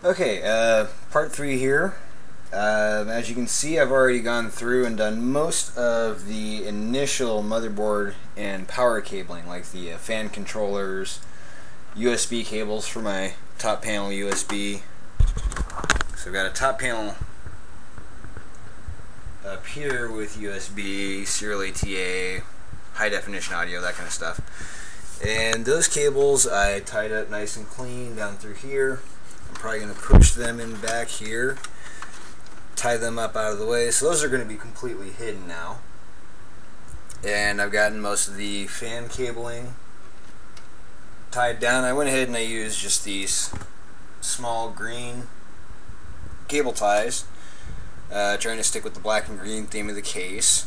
Okay, part 3 here. As you can see, I've already gone through and done most of the initial motherboard and power cabling, like the fan controllers, USB cables for my top panel USB. So I've got a top panel up here with USB, serial ATA, high definition audio, that kind of stuff. And those cables I tied up nice and clean down through here. I'm probably going to push them in back here, tie them up out of the way. So those are going to be completely hidden now. And I've gotten most of the fan cabling tied down. I went ahead and I used just these small green cable ties, trying to stick with the black and green theme of the case.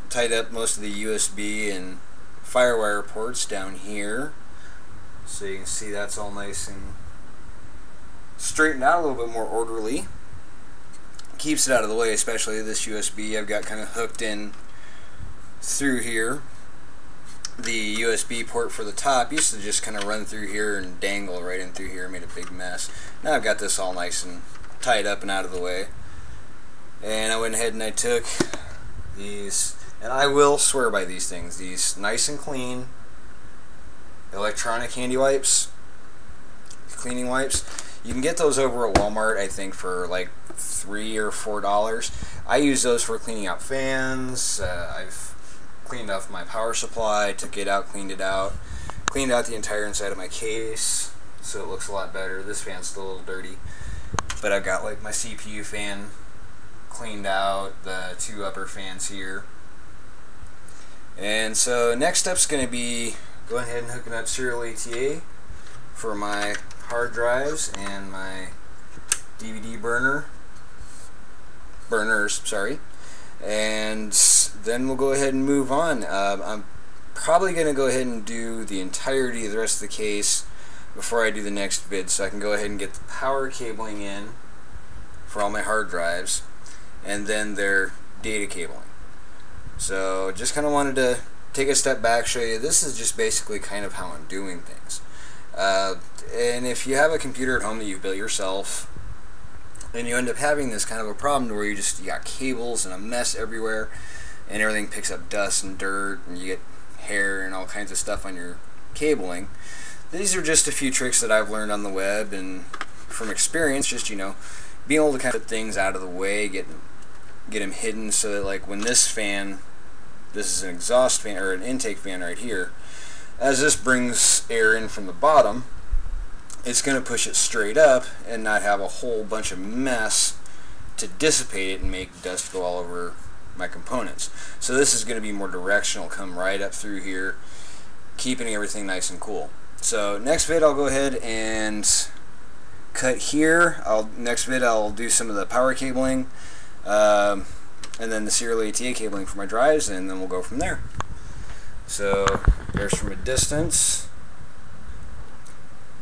Tied up most of the USB and firewire ports down here, so you can see that's all nice and straightened out, a little bit more orderly. Keeps it out of the way, especially this USB I've got kind of hooked in through here. The USB port for the top used to just kind of run through here and dangle right in through here, made a big mess. Now I've got this all nice and tied up and out of the way. And I went ahead and I took these, and I will swear by these things, these nice and clean electronic handy wipes, cleaning wipes. You can get those over at Walmart, I think, for like $3 or $4. I use those for cleaning out fans. I've cleaned off my power supply, took it out, cleaned out the entire inside of my case, so it looks a lot better. This fan's still a little dirty, but I've got like my CPU fan cleaned out, the 2 upper fans here. And so next step's going to be going ahead and hooking up serial ATA for my hard drives and my DVD burners, sorry. And then we'll go ahead and move on. I'm probably going to go ahead and do the entirety of the rest of the case before I do the next vid, so I can go ahead and get the power cabling in for all my hard drives and then their data cabling. So just kind of wanted to take a step back, show you this is just basically kind of how I'm doing things. And if you have a computer at home that you've built yourself, and you end up having this kind of a problem where you got cables and a mess everywhere, and everything picks up dust and dirt, and you get hair and all kinds of stuff on your cabling. These are just a few tricks that I've learned on the web and from experience, just, you know, being able to kind of put things out of the way, get them hidden, so that like when this fan, this is an exhaust fan or an intake fan right here, as this brings air in from the bottom, it's going to push it straight up and not have a whole bunch of mess to dissipate it and make dust go all over my components. So this is going to be more directional, come right up through here, keeping everything nice and cool. So next vid I'll go ahead and cut here. Next vid I'll do some of the power cabling, and then the serial ATA cabling for my drives, and then we'll go from there. So there's from a distance.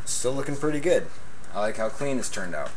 Still looking pretty good. I like how clean it's turned out.